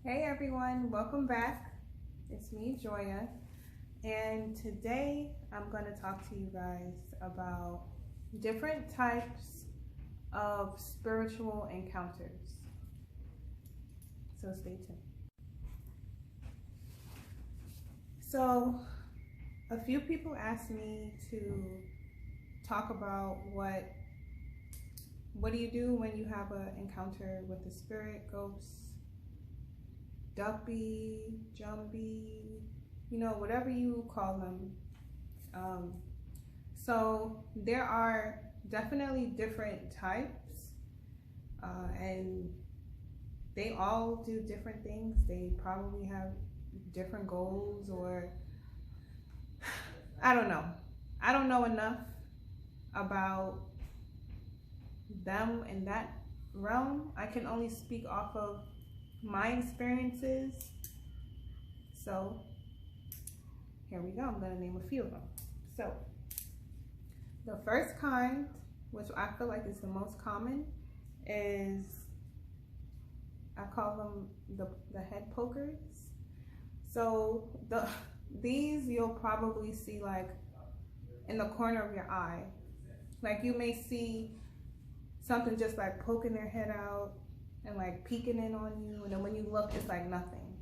Hey everyone, welcome back. It's me, Joya, and today I'm going to talk to you guys about different types of spiritual encounters. So stay tuned. So, a few people asked me to talk about what do you do when you have an encounter with a spirit, ghost, duppy, jumbie, whatever you call them. So there are definitely different types, and they all do different things. They probably have different goals, or I don't know. I don't know enough about them in that realm. I can only speak off of my experiences. So here we go. I'm going to name a few of them. So the first kind, which I feel like is the most common, is I call them the head pokers. So these you'll probably see like in the corner of your eye. Like you may see something just like poking their head out and like peeking in on you, and then when you look, it's like nothing,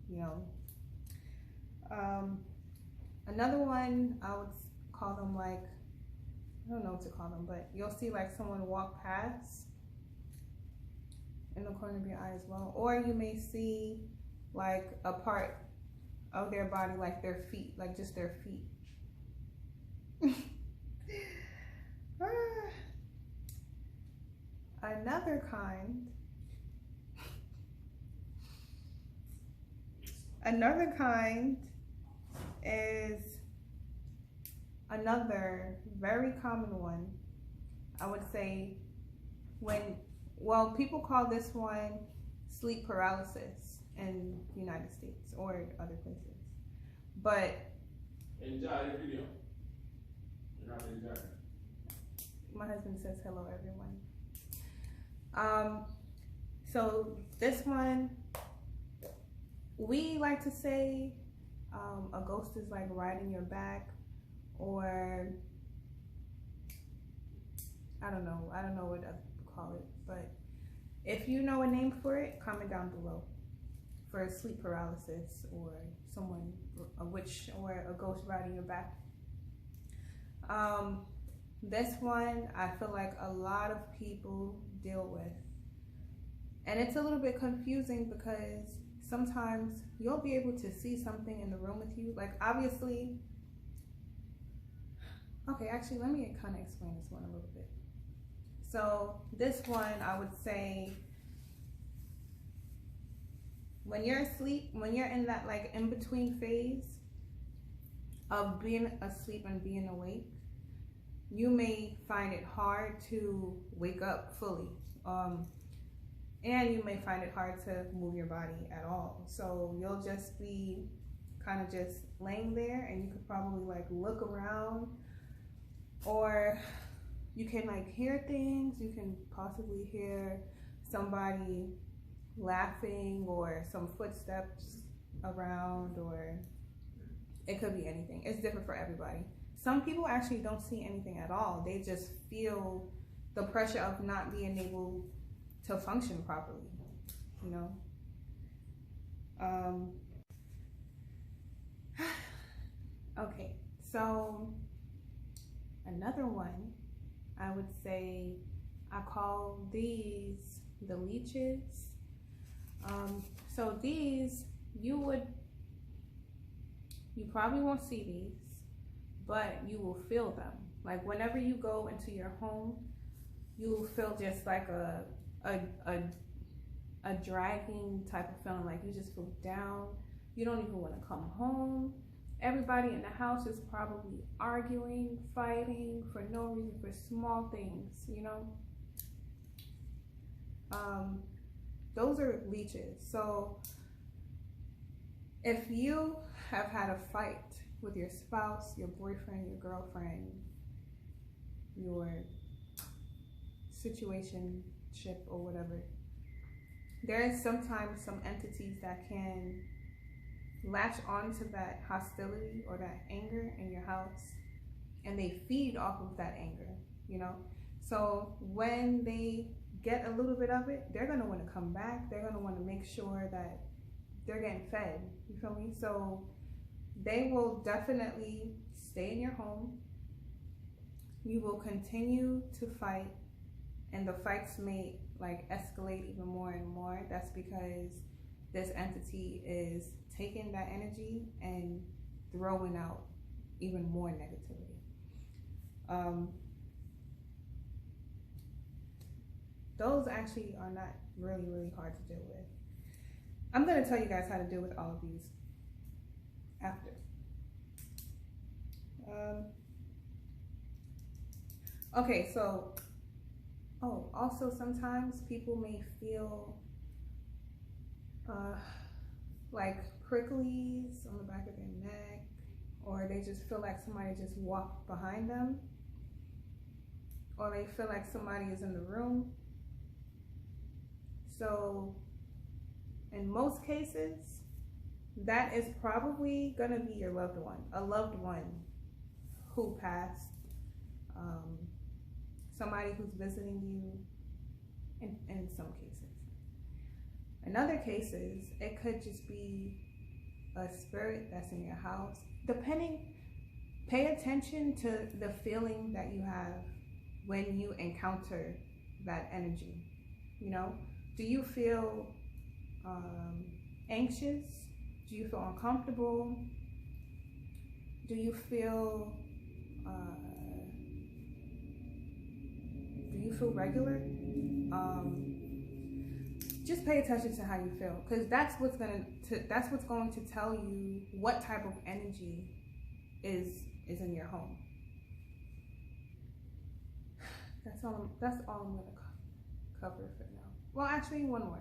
you know. Another one, I would call them like, I don't know what to call them, but you'll see like someone walk past in the corner of your eye as well. Or you may see like a part of their body, like their feet, like just their feet. Another kind is another very common one. I would say people call this one sleep paralysis in the United States or other places. But enjoy the video. My husband says hello, everyone. So this one, we like to say a ghost is like riding your back, or I don't know what other people call it, but if you know a name for it, comment down below for sleep paralysis or a witch or a ghost riding your back. This one I feel like a lot of people deal with, and it's a little bit confusing because sometimes you'll be able to see something in the room with you. Like obviously, okay, actually let me kind of explain this one a little bit. So this one, I would say when you're asleep, when you're in that like in between phase of being asleep and being awake, you may find it hard to wake up fully. And you may find it hard to move your body at all. So you'll just be kind of just laying there, and you could probably like look around, or you can like hear things. You can possibly hear somebody laughing or some footsteps around, or it could be anything. It's different for everybody. Some people actually don't see anything at all. They just feel the pressure of not being able to function properly, you know. Okay, so another one, I would say I call these the leeches. So these, you probably won't see these, but you will feel them. Like whenever you go into your home, you will feel just like a dragging type of feeling, like you just feel down. You don't even want to come home. Everybody in the house is probably arguing, fighting for no reason, for small things, you know. Those are leeches. So if you have had a fight with your spouse, your boyfriend, your girlfriend, your situationship or whatever, there is sometimes some entities that can latch onto that hostility or that anger in your house, and they feed off of that anger, you know. So when they get a little bit of it, they're going to want to come back. They're going to want to make sure that they're getting fed, you feel me? So they will definitely stay in your home. You will continue to fight, and the fights may like escalate even more and more. That's because this entity is taking that energy and throwing out even more negativity. Those actually are not really hard to deal with. I'm going to tell you guys how to deal with all of these after. Okay, so, also sometimes people may feel like pricklies on the back of their neck, or they just feel like somebody just walked behind them, or they feel like somebody is in the room. So in most cases, that is probably gonna be your loved one, a loved one who passed, somebody who's visiting you in some cases. In other cases, it could just be a spirit that's in your house. Pay attention to the feeling that you have when you encounter that energy, you know? Do you feel anxious? Do you feel uncomfortable? Do you feel regular? Just pay attention to how you feel, because that's what's going to tell you what type of energy is in your home. That's all I'm going to cover for now. Well, actually, one more.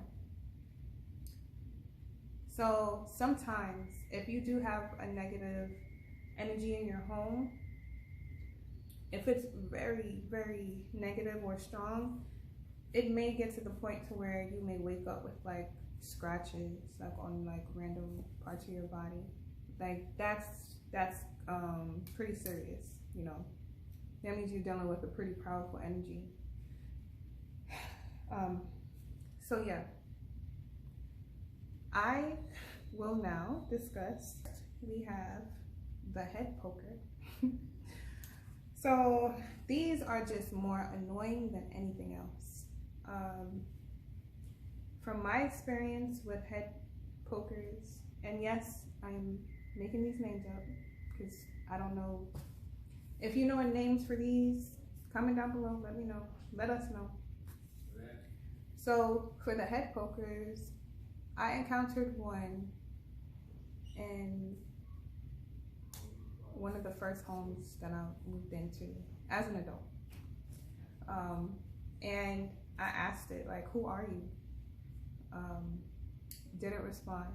So sometimes if you do have a negative energy in your home, if it's very negative or strong, it may get to the point to where you may wake up with like scratches like on like random parts of your body. Like that's pretty serious, you know. That means you're dealing with a pretty powerful energy. So yeah, I will now discuss. We have the head poker. So these are just more annoying than anything else. From my experience with head pokers, and yes, I'm making these names up because I don't know. If you know any names for these, comment down below, let me know, let us know. So for the head pokers, I encountered one in one of the first homes that I moved into as an adult. And I asked it, like, who are you? Didn't respond.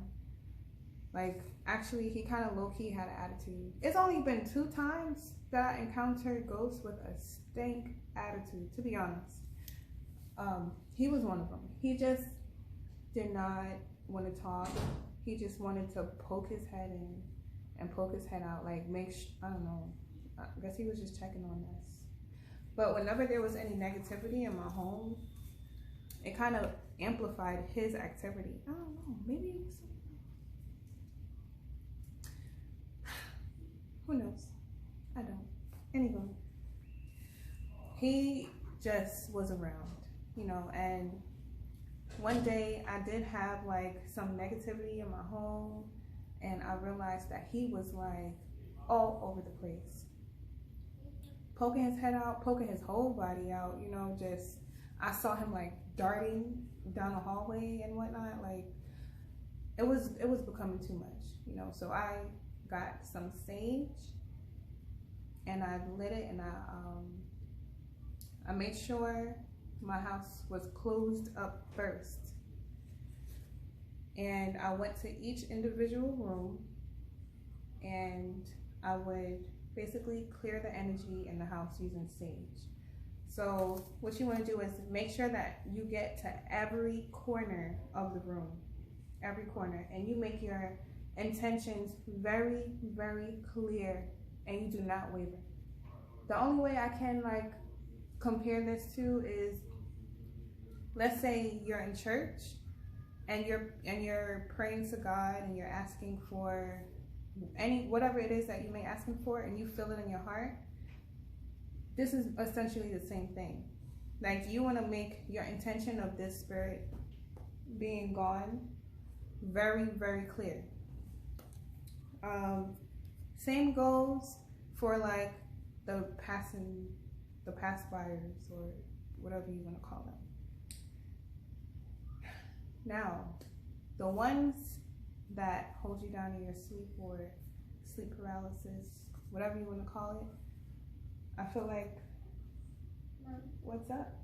Like, actually, he kind of low-key had an attitude. It's only been 2 times that I encountered ghosts with a stank attitude, to be honest. He was one of them. He just did not want to talk. He just wanted to poke his head in and poke his head out, like I don't know. I guess he was just checking on us. But whenever there was any negativity in my home, it kind of amplified his activity. I don't know, maybe it was something. Who knows? I don't. Anyway, he just was around, you know, and one day I did have like some negativity in my home, and I realized that he was like all over the place, poking his head out, poking his whole body out, you know. Just, I saw him like darting down the hallway and whatnot. Like it was becoming too much, you know. So I got some sage and I lit it, and I made sure my house was closed up first. And I went to each individual room, and I would basically clear the energy in the house using sage. So what you want to do is make sure that you get to every corner of the room, every corner, and you make your intentions very, very clear, and you do not waver. The only way I can like compare this to is, let's say you're in church and you're praying to God and you're asking for whatever it is that you may ask him for, and you feel it in your heart. This is essentially the same thing. Like, you want to make your intention of this spirit being gone very, very clear. Same goes for like the pacifiers or whatever you want to call them. Now, the ones that hold you down in your sleep, or sleep paralysis, whatever you want to call it, I feel like, what's up?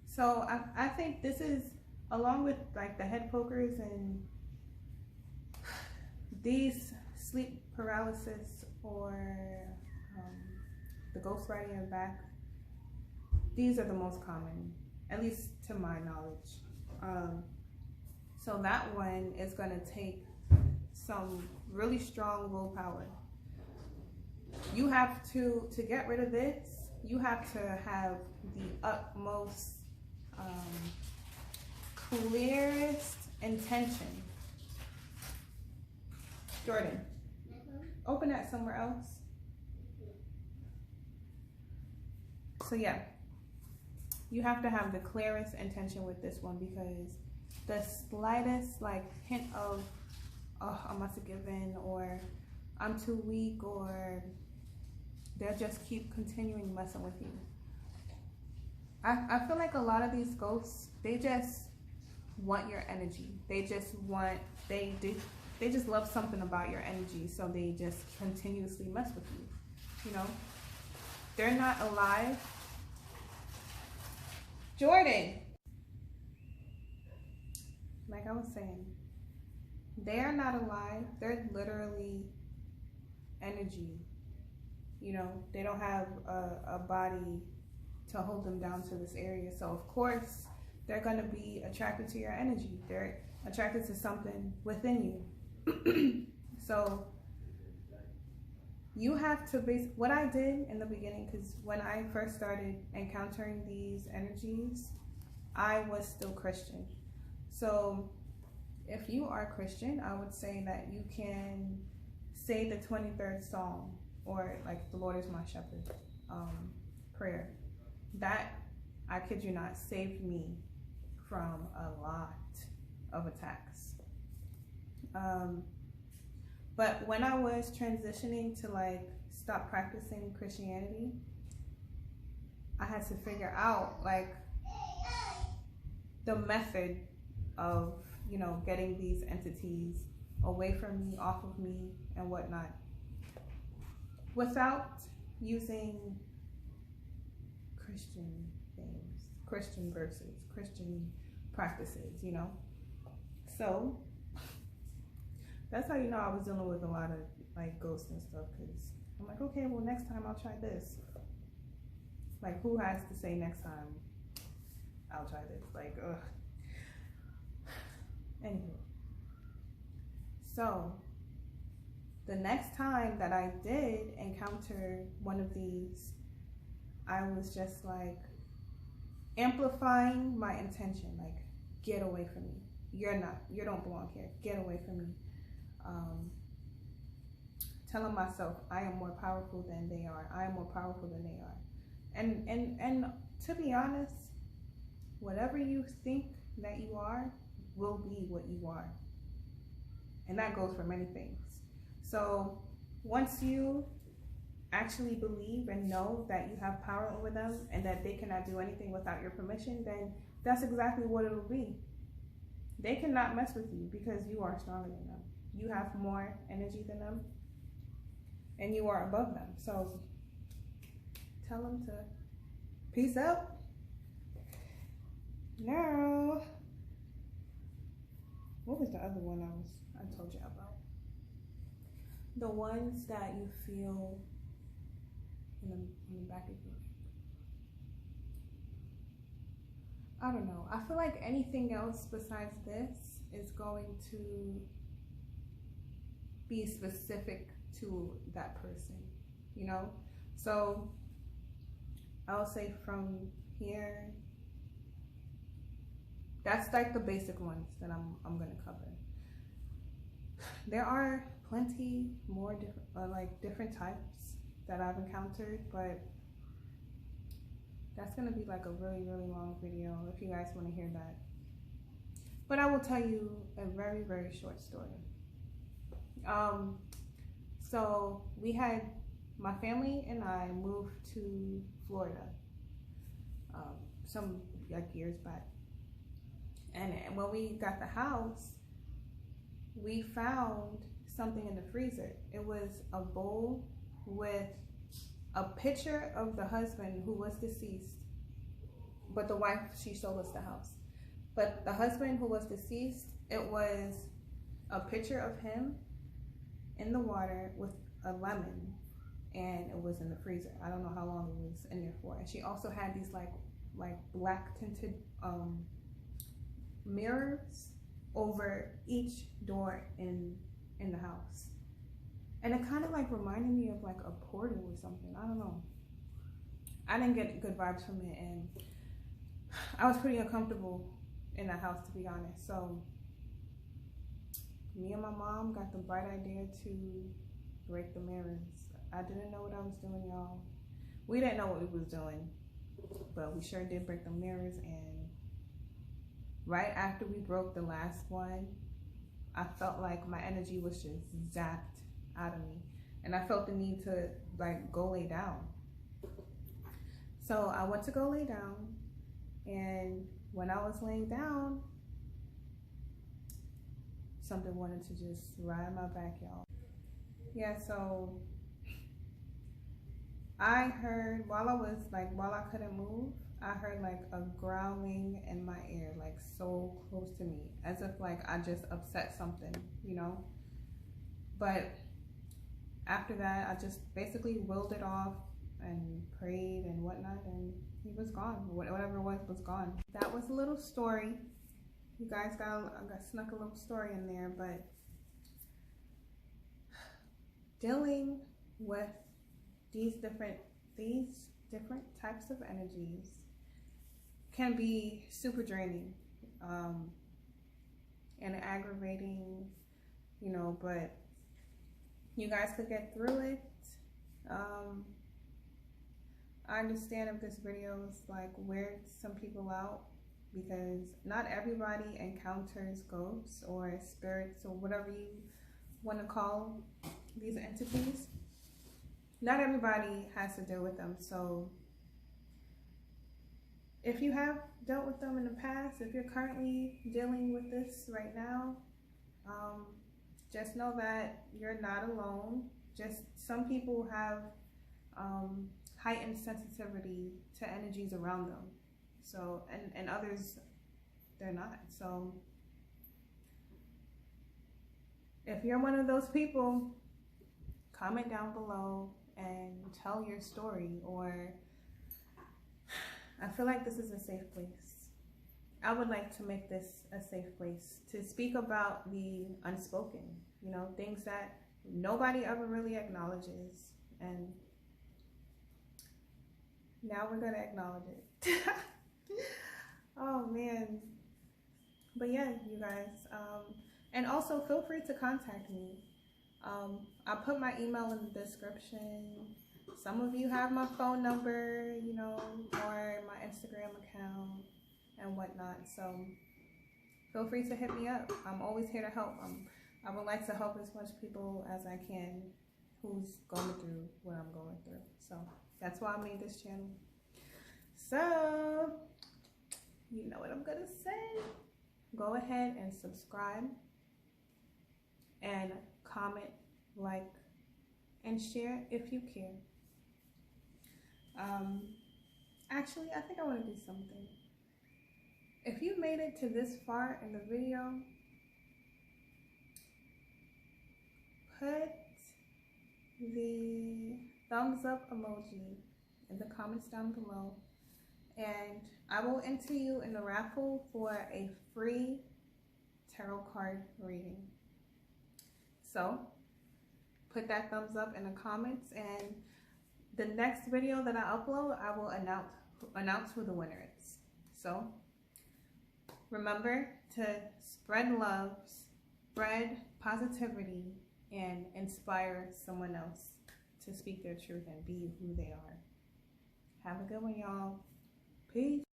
So I think this is, along with like the head pokers and these sleep paralysis, or the ghost riding in the back, these are the most common, at least to my knowledge. So that one is going to take some really strong willpower. You have to get rid of this, you have to have the utmost clearest intention. Jordan, open that somewhere else. So yeah, you have to have the clearest intention with this one, because the slightest like hint of, oh, I must have given, or I'm too weak, or they'll just keep continuing messing with you. I feel like a lot of these ghosts, they just want your energy. They just want, they just love something about your energy, so they just continuously mess with you. You know, they're not alive. Jordan, like I was saying, they are not alive. They're literally energy. You know, they don't have a body to hold them down to this area. So of course, they're going to be attracted to your energy. They're attracted to something within you. So you have to base what I did in the beginning, because when I first started encountering these energies, I was still Christian. So if you are Christian, I would say that you can say the 23rd Psalm, or like the Lord is my shepherd prayer. That, I kid you not, saved me from a lot of attacks. But when I was transitioning to like stop practicing Christianity, I had to figure out like the method of, you know, getting these entities away from me, off of me, and whatnot, without using Christian things, Christian verses, Christian practices, you know. So that's how you know I was dealing with a lot of like ghosts and stuff, because I'm like, okay, well, next time I'll try this. Like, who has to say next time I'll try this? Like, ugh. Anyway, so the next time that I did encounter one of these, I was just like amplifying my intention, like, get away from me. You don't belong here. Get away from me. Telling myself I am more powerful than they are. I am more powerful than they are. And to be honest, whatever you think that you are will be what you are. And that goes for many things. So once you actually believe and know that you have power over them and that they cannot do anything without your permission, then that's exactly what it'll be. They cannot mess with you because you are stronger than them. You have more energy than them, and you are above them. So tell them to peace out. Now, what was the other one I told you about? The ones that you feel in the back of your neck. I don't know. I feel like anything else besides this is going to be specific to that person, you know? So I'll say from here, that's like the basic ones that I'm gonna cover. There are plenty more different types that I've encountered, but that's gonna be like a really long video if you guys want to hear that. But I will tell you a very short story. So my family and I moved to Florida some like years back, and when we got the house, we found something in the freezer. It was a bowl with a picture of the husband who was deceased, but the wife, she sold us the house. But the husband who was deceased, it was a picture of him in the water with a lemon, and it was in the freezer. I don't know how long it was in there for. And she also had these like black tinted mirrors over each door in the house. And it kind of like reminded me of like a portal or something. I don't know. I didn't get good vibes from it, and I was pretty uncomfortable in that house, to be honest. So me and my mom got the bright idea to break the mirrors. I didn't know what I was doing, y'all. We didn't know what we was doing, but we sure did break the mirrors. And right after we broke the last one, I felt like my energy was just zapped out of me, and I felt the need to like go lay down. So I went to go lay down, and when I was laying down, something wanted to just ride my back, y'all. Yeah, so I heard while I couldn't move, I heard like a growling in my ear, like so close to me, as if like I just upset something, you know? But after that, I just basically willed it off and prayed and whatnot, and he was gone. Whatever it was gone. That was a little story. You guys I got snuck a little story in there, but dealing with these different types of energies can be super draining and aggravating, you know, but you guys could get through it. I understand if this video is like weird some people out, because not everybody encounters ghosts or spirits or whatever you want to call these entities. Not everybody has to deal with them. So if you have dealt with them in the past, if you're currently dealing with this right now, just know that you're not alone. Just some people have heightened sensitivity to energies around them. So, and others, they're not. So if you're one of those people, comment down below and tell your story. Or I feel like this is a safe place. I would like to make this a safe place to speak about the unspoken, you know, things that nobody ever really acknowledges. And now we're gonna acknowledge it. Oh man. But yeah, you guys, and also feel free to contact me. I put my email in the description. Some of you have my phone number, you know, or my Instagram account and whatnot. So feel free to hit me up. I'm always here to help. I would like to help as much people as I can who's going through what I'm going through. So that's why I made this channel. So you know what I'm gonna say. Go ahead and subscribe and comment, like, and share if you care. Actually, I think I want to do something. If you made it to this far in the video, put the thumbs up emoji in the comments down below, and I will enter you in the raffle for a free tarot card reading. So put that thumbs up in the comments, and the next video that I upload, I will announce who the winner is. So remember to spread love, spread positivity, and inspire someone else to speak their truth and be who they are. Have a good one, y'all. Peace.